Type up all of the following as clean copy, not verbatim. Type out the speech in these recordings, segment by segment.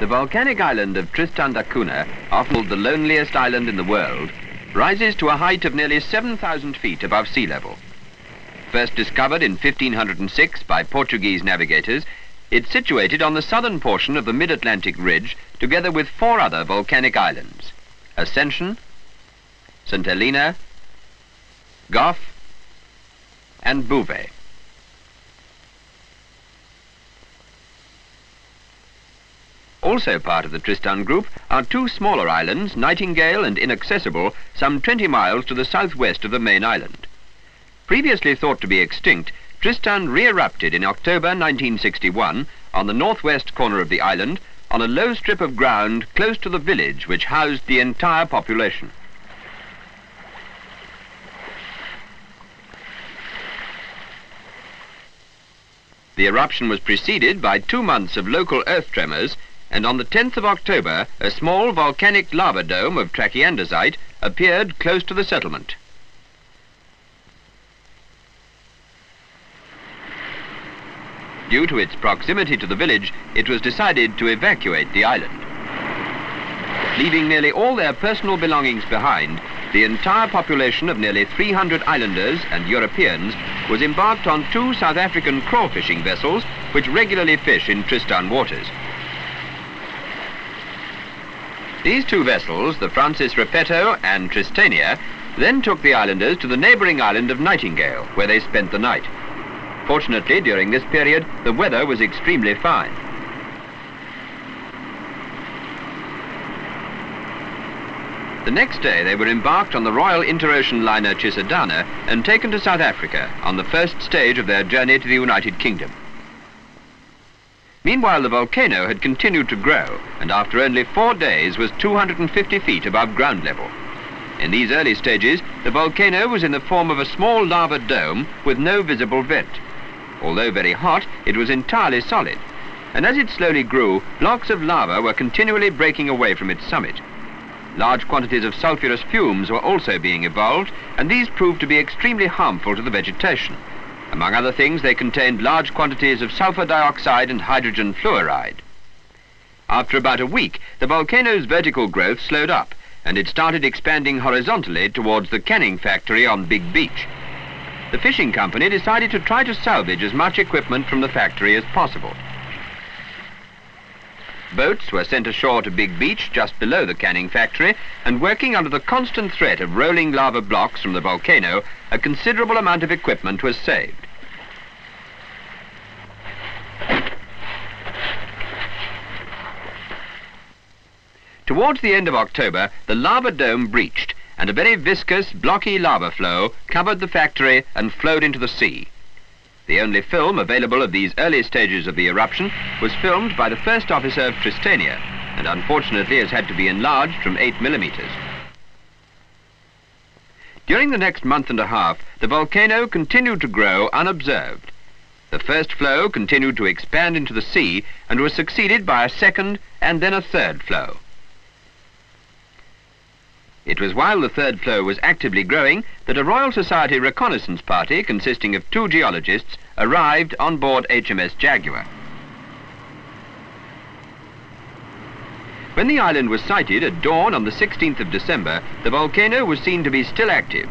The volcanic island of Tristan da Cunha, often called the loneliest island in the world, rises to a height of nearly 7,000 feet above sea level. First discovered in 1506 by Portuguese navigators, it's situated on the southern portion of the mid-Atlantic ridge, together with 4 other volcanic islands: Ascension, St. Helena, Gough, and Bouvet. Also part of the Tristan group are 2 smaller islands, Nightingale and Inaccessible, some 20 miles to the southwest of the main island. Previously thought to be extinct, Tristan re-erupted in October 1961 on the northwest corner of the island on a low strip of ground close to the village which housed the entire population. The eruption was preceded by 2 months of local earth tremors, and on the 10th of October, a small volcanic lava dome of trachyandesite appeared close to the settlement. Due to its proximity to the village, it was decided to evacuate the island. Leaving nearly all their personal belongings behind, the entire population of nearly 300 islanders and Europeans was embarked on 2 South African craw-fishing vessels which regularly fish in Tristan waters. These 2 vessels, the Francis Repetto and Tristania, then took the islanders to the neighbouring island of Nightingale, where they spent the night. Fortunately, during this period, the weather was extremely fine. The next day, they were embarked on the Royal Interocean liner Chisadana and taken to South Africa on the first stage of their journey to the United Kingdom. Meanwhile, the volcano had continued to grow, and after only 4 days was 250 feet above ground level. In these early stages, the volcano was in the form of a small lava dome with no visible vent. Although very hot, it was entirely solid, and as it slowly grew, blocks of lava were continually breaking away from its summit. Large quantities of sulfurous fumes were also being evolved, and these proved to be extremely harmful to the vegetation. Among other things, they contained large quantities of sulfur dioxide and hydrogen fluoride. After about a week, the volcano's vertical growth slowed up, and it started expanding horizontally towards the canning factory on Big Beach. The fishing company decided to try to salvage as much equipment from the factory as possible. Boats were sent ashore to Big Beach just below the canning factory, and working under the constant threat of rolling lava blocks from the volcano, a considerable amount of equipment was saved. Towards the end of October, the lava dome breached, and a very viscous, blocky lava flow covered the factory and flowed into the sea. The only film available of these early stages of the eruption was filmed by the first officer of Tristania, and unfortunately has had to be enlarged from 8 millimeters. During the next month and a half, the volcano continued to grow unobserved. The first flow continued to expand into the sea and was succeeded by a second and then a third flow. It was while the third flow was actively growing that a Royal Society reconnaissance party consisting of 2 geologists arrived on board HMS Jaguar. When the island was sighted at dawn on the 16th of December, the volcano was seen to be still active.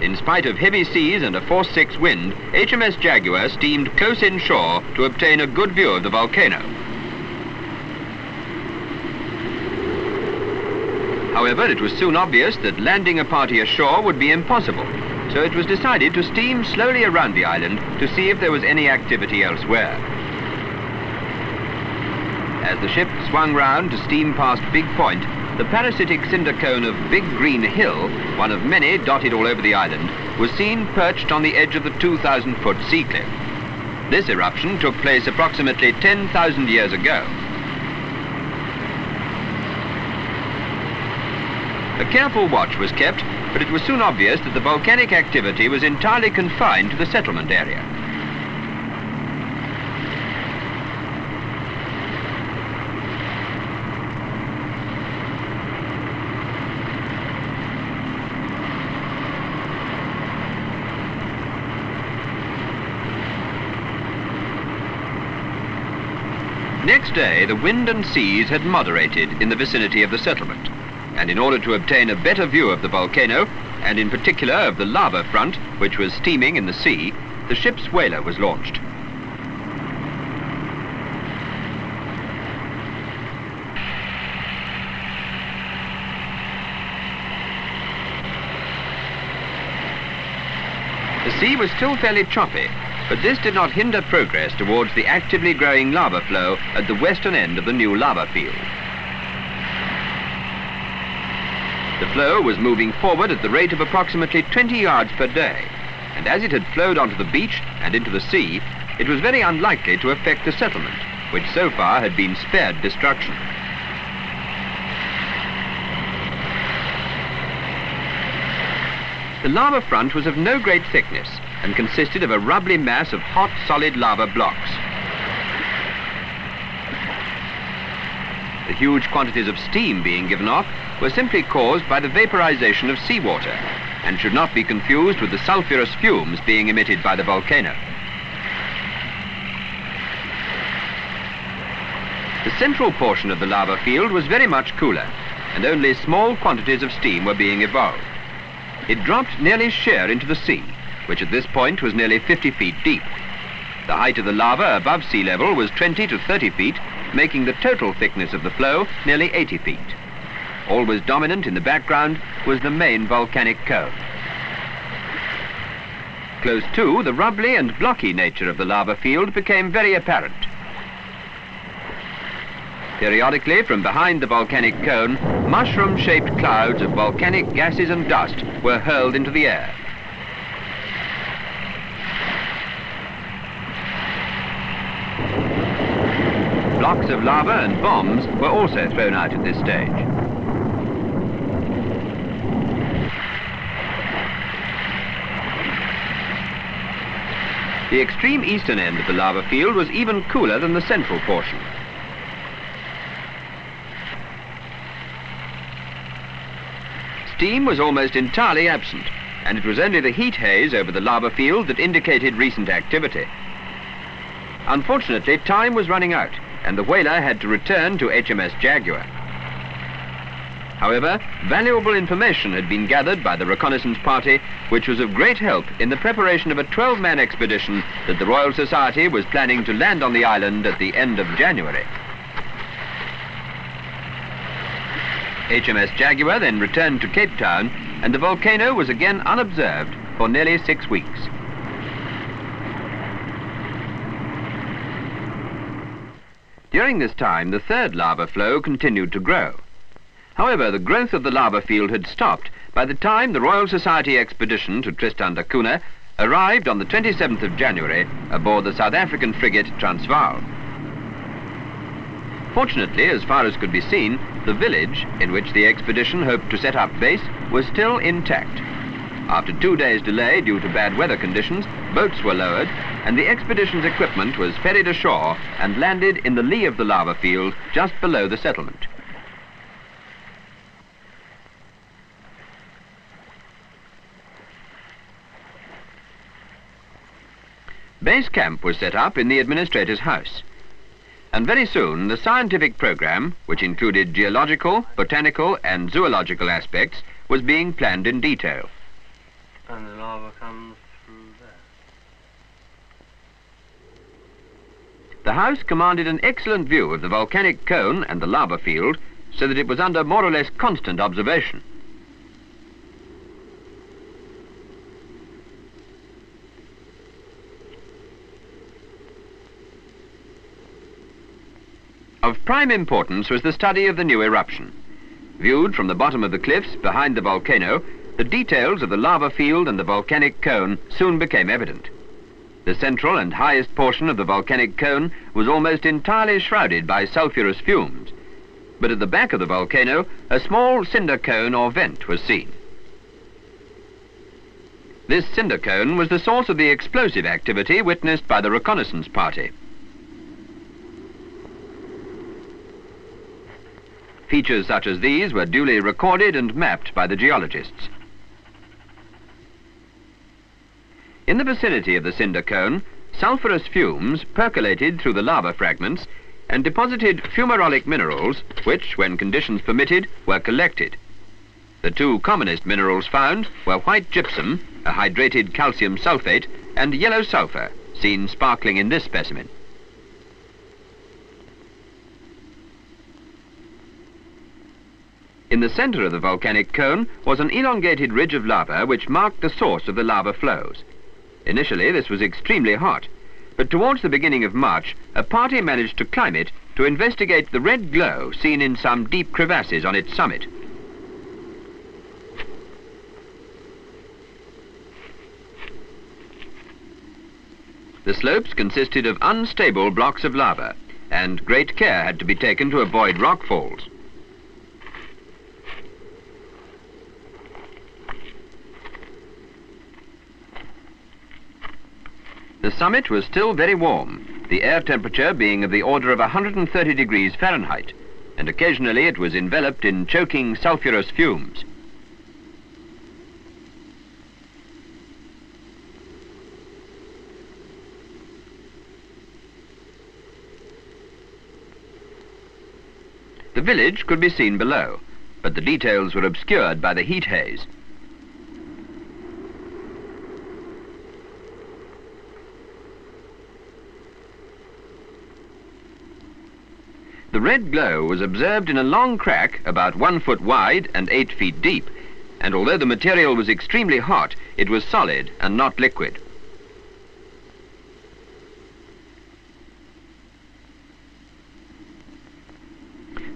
In spite of heavy seas and a force 6 wind, HMS Jaguar steamed close inshore to obtain a good view of the volcano. However, it was soon obvious that landing a party ashore would be impossible, so it was decided to steam slowly around the island to see if there was any activity elsewhere. As the ship swung round to steam past Big Point, the parasitic cinder cone of Big Green Hill, one of many dotted all over the island, was seen perched on the edge of the 2,000-foot sea cliff. This eruption took place approximately 10,000 years ago. A careful watch was kept, but it was soon obvious that the volcanic activity was entirely confined to the settlement area. Next day, the wind and seas had moderated in the vicinity of the settlement, and in order to obtain a better view of the volcano, and in particular of the lava front, which was steaming in the sea, the ship's whaler was launched. The sea was still fairly choppy, but this did not hinder progress towards the actively growing lava flow at the western end of the new lava field. The flow was moving forward at the rate of approximately 20 yards per day, and as it had flowed onto the beach and into the sea, it was very unlikely to affect the settlement, which so far had been spared destruction. The lava front was of no great thickness and consisted of a rubbly mass of hot, solid lava blocks. The huge quantities of steam being given off were simply caused by the vaporization of seawater and should not be confused with the sulfurous fumes being emitted by the volcano. The central portion of the lava field was very much cooler, and only small quantities of steam were being evolved. It dropped nearly sheer into the sea, which at this point was nearly 50 feet deep. The height of the lava above sea level was 20 to 30 feet, making the total thickness of the flow nearly 80 feet. Always dominant in the background was the main volcanic cone. Close to, the rubbly and blocky nature of the lava field became very apparent. Periodically, from behind the volcanic cone, mushroom-shaped clouds of volcanic gases and dust were hurled into the air. Blocks of lava and bombs were also thrown out at this stage. The extreme eastern end of the lava field was even cooler than the central portion. Steam was almost entirely absent, and it was only the heat haze over the lava field that indicated recent activity. Unfortunately, time was running out, and the whaler had to return to HMS Jaguar. However, valuable information had been gathered by the reconnaissance party, which was of great help in the preparation of a 12-man expedition that the Royal Society was planning to land on the island at the end of January. HMS Jaguar then returned to Cape Town, and the volcano was again unobserved for nearly 6 weeks. During this time, the third lava flow continued to grow. However, the growth of the lava field had stopped by the time the Royal Society expedition to Tristan da Cunha arrived on the 27th of January aboard the South African frigate Transvaal. Fortunately, as far as could be seen, the village in which the expedition hoped to set up base was still intact. After 2 days' delay due to bad weather conditions, boats were lowered, and the expedition's equipment was ferried ashore and landed in the lee of the lava field just below the settlement. Base camp was set up in the administrator's house. And very soon, the scientific program, which included geological, botanical, and zoological aspects, was being planned in detail. And the lava comes through there. The house commanded an excellent view of the volcanic cone and the lava field, so that it was under more or less constant observation. Of prime importance was the study of the new eruption. Viewed from the bottom of the cliffs behind the volcano, the details of the lava field and the volcanic cone soon became evident. The central and highest portion of the volcanic cone was almost entirely shrouded by sulfurous fumes, but at the back of the volcano, a small cinder cone or vent was seen. This cinder cone was the source of the explosive activity witnessed by the reconnaissance party. Features such as these were duly recorded and mapped by the geologists. In the vicinity of the cinder cone, sulfurous fumes percolated through the lava fragments, and deposited fumarolic minerals, which, when conditions permitted, were collected. The two commonest minerals found were white gypsum, a hydrated calcium sulfate, and yellow sulfur, seen sparkling in this specimen. In the centre of the volcanic cone was an elongated ridge of lava which marked the source of the lava flows. Initially this was extremely hot, but towards the beginning of March a party managed to climb it to investigate the red glow seen in some deep crevasses on its summit. The slopes consisted of unstable blocks of lava, and great care had to be taken to avoid rock falls. The summit was still very warm, the air temperature being of the order of 130 degrees Fahrenheit, and occasionally it was enveloped in choking sulphurous fumes. The village could be seen below, but the details were obscured by the heat haze. The red glow was observed in a long crack about 1 foot wide and 8 feet deep, and although the material was extremely hot, it was solid and not liquid.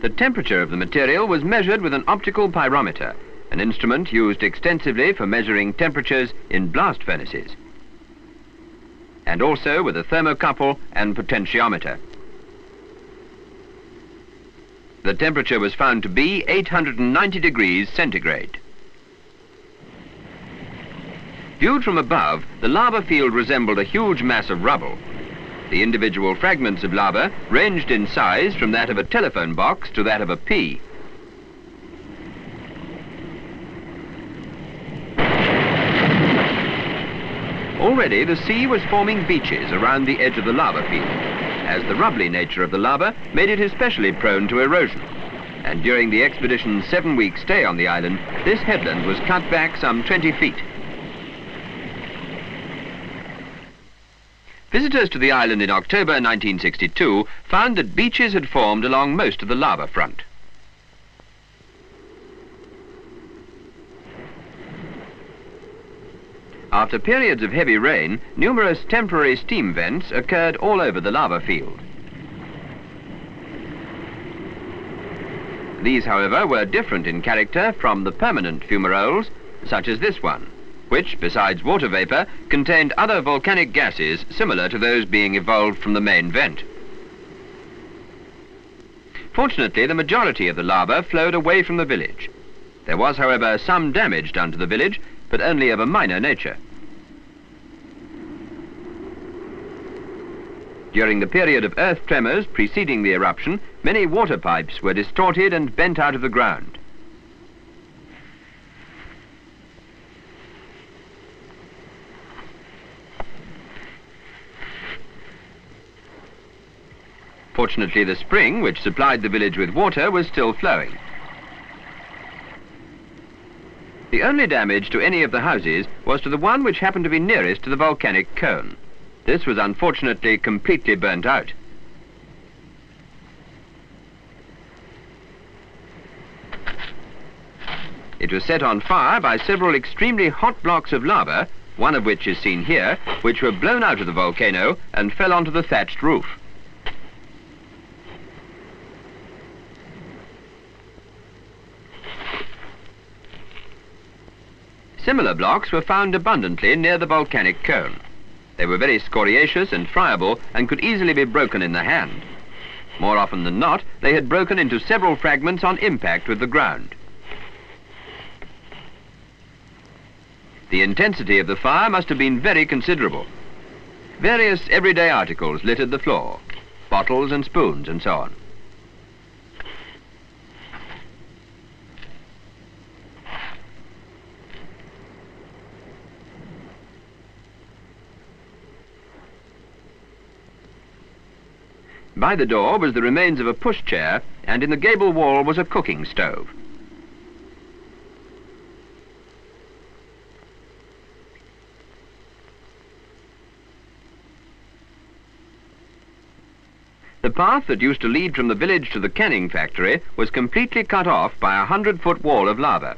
The temperature of the material was measured with an optical pyrometer, an instrument used extensively for measuring temperatures in blast furnaces, and also with a thermocouple and potentiometer. The temperature was found to be 890 degrees centigrade. Viewed from above, the lava field resembled a huge mass of rubble. The individual fragments of lava ranged in size from that of a telephone box to that of a pea. Already the sea was forming beaches around the edge of the lava field, as the rubbly nature of the lava made it especially prone to erosion. And during the expedition's 7-week stay on the island, this headland was cut back some 20 feet. Visitors to the island in October 1962 found that beaches had formed along most of the lava front. After periods of heavy rain, numerous temporary steam vents occurred all over the lava field. These, however, were different in character from the permanent fumaroles, such as this one, which, besides water vapor, contained other volcanic gases similar to those being evolved from the main vent. Fortunately, the majority of the lava flowed away from the village. There was, however, some damage done to the village, but only of a minor nature. During the period of earth tremors preceding the eruption, many water pipes were distorted and bent out of the ground. Fortunately, the spring which supplied the village with water was still flowing. The only damage to any of the houses was to the one which happened to be nearest to the volcanic cone. This was unfortunately completely burnt out. It was set on fire by several extremely hot blocks of lava, one of which is seen here, which were blown out of the volcano and fell onto the thatched roof. Similar blocks were found abundantly near the volcanic cone. They were very scoriaceous and friable and could easily be broken in the hand. More often than not, they had broken into several fragments on impact with the ground. The intensity of the fire must have been very considerable. Various everyday articles littered the floor, bottles and spoons and so on. By the door was the remains of a pushchair, and in the gable wall was a cooking stove. The path that used to lead from the village to the canning factory was completely cut off by a 100-foot wall of lava.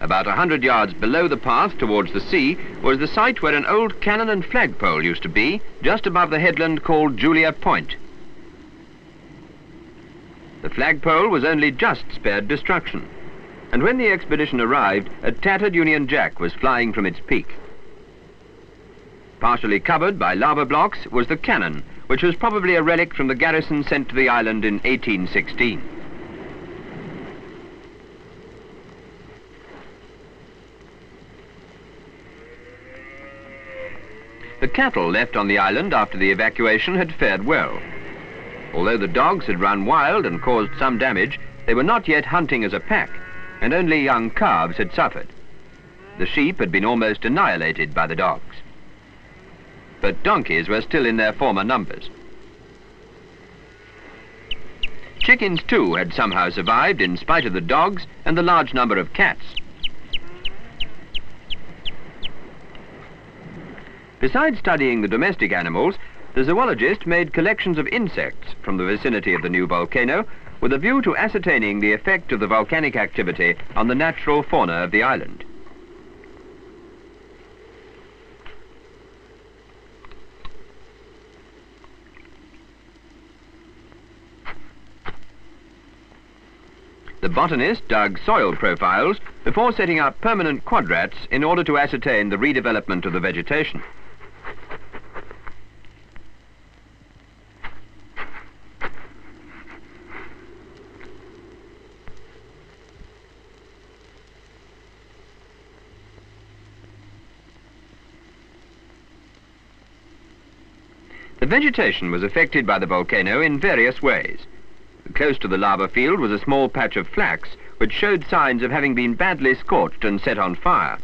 About 100 yards below the path towards the sea was the site where an old cannon and flagpole used to be, just above the headland called Julia Point. The flagpole was only just spared destruction, and when the expedition arrived, a tattered Union Jack was flying from its peak. Partially covered by lava blocks was the cannon, which was probably a relic from the garrison sent to the island in 1816. The cattle left on the island after the evacuation had fared well. Although the dogs had run wild and caused some damage, they were not yet hunting as a pack, and only young calves had suffered. The sheep had been almost annihilated by the dogs. But donkeys were still in their former numbers. Chickens, too, had somehow survived in spite of the dogs and the large number of cats. Besides studying the domestic animals, the zoologist made collections of insects from the vicinity of the new volcano with a view to ascertaining the effect of the volcanic activity on the natural fauna of the island. The botanist dug soil profiles before setting up permanent quadrats in order to ascertain the redevelopment of the vegetation. The vegetation was affected by the volcano in various ways. Close to the lava field was a small patch of flax, which showed signs of having been badly scorched and set on fire.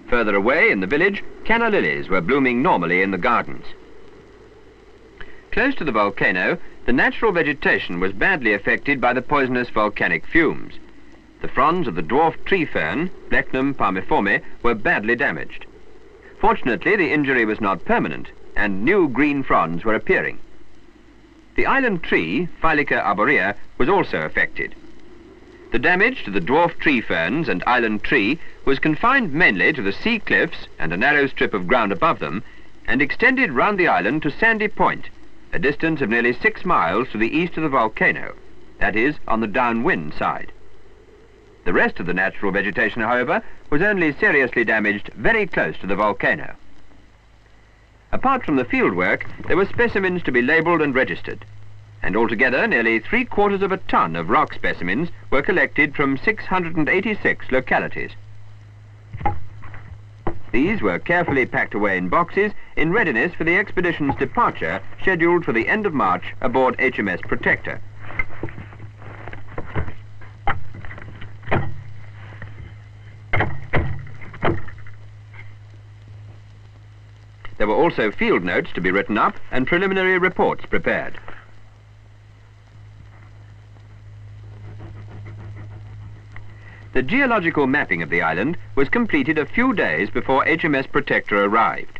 Further away in the village, canna lilies were blooming normally in the gardens. Close to the volcano, the natural vegetation was badly affected by the poisonous volcanic fumes. The fronds of the dwarf tree fern, Blechnum palmiforme, were badly damaged. Fortunately, the injury was not permanent, and new green fronds were appearing. The island tree, Phylica arborea, was also affected. The damage to the dwarf tree ferns and island tree was confined mainly to the sea cliffs and a narrow strip of ground above them, and extended round the island to Sandy Point, a distance of nearly 6 miles to the east of the volcano, that is, on the downwind side. The rest of the natural vegetation, however, was only seriously damaged very close to the volcano. Apart from the fieldwork, there were specimens to be labelled and registered, and altogether nearly 3/4 of a ton of rock specimens were collected from 686 localities. These were carefully packed away in boxes in readiness for the expedition's departure, scheduled for the end of March aboard HMS Protector. There were also field notes to be written up and preliminary reports prepared. The geological mapping of the island was completed a few days before HMS Protector arrived,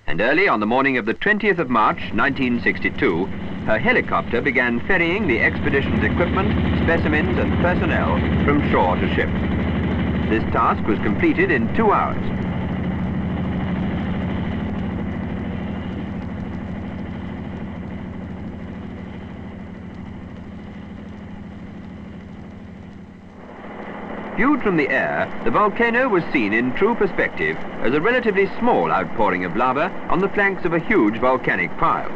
and early on the morning of the 20th of March 1962, her helicopter began ferrying the expedition's equipment, specimens and personnel from shore to ship. This task was completed in 2 hours. Viewed from the air, the volcano was seen in true perspective as a relatively small outpouring of lava on the flanks of a huge volcanic pile.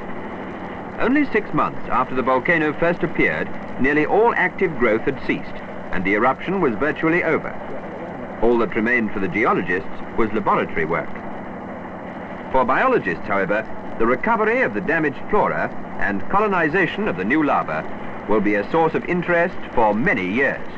Only 6 months after the volcano first appeared, nearly all active growth had ceased, and the eruption was virtually over. All that remained for the geologists was laboratory work. For biologists, however, the recovery of the damaged flora and colonization of the new lava will be a source of interest for many years.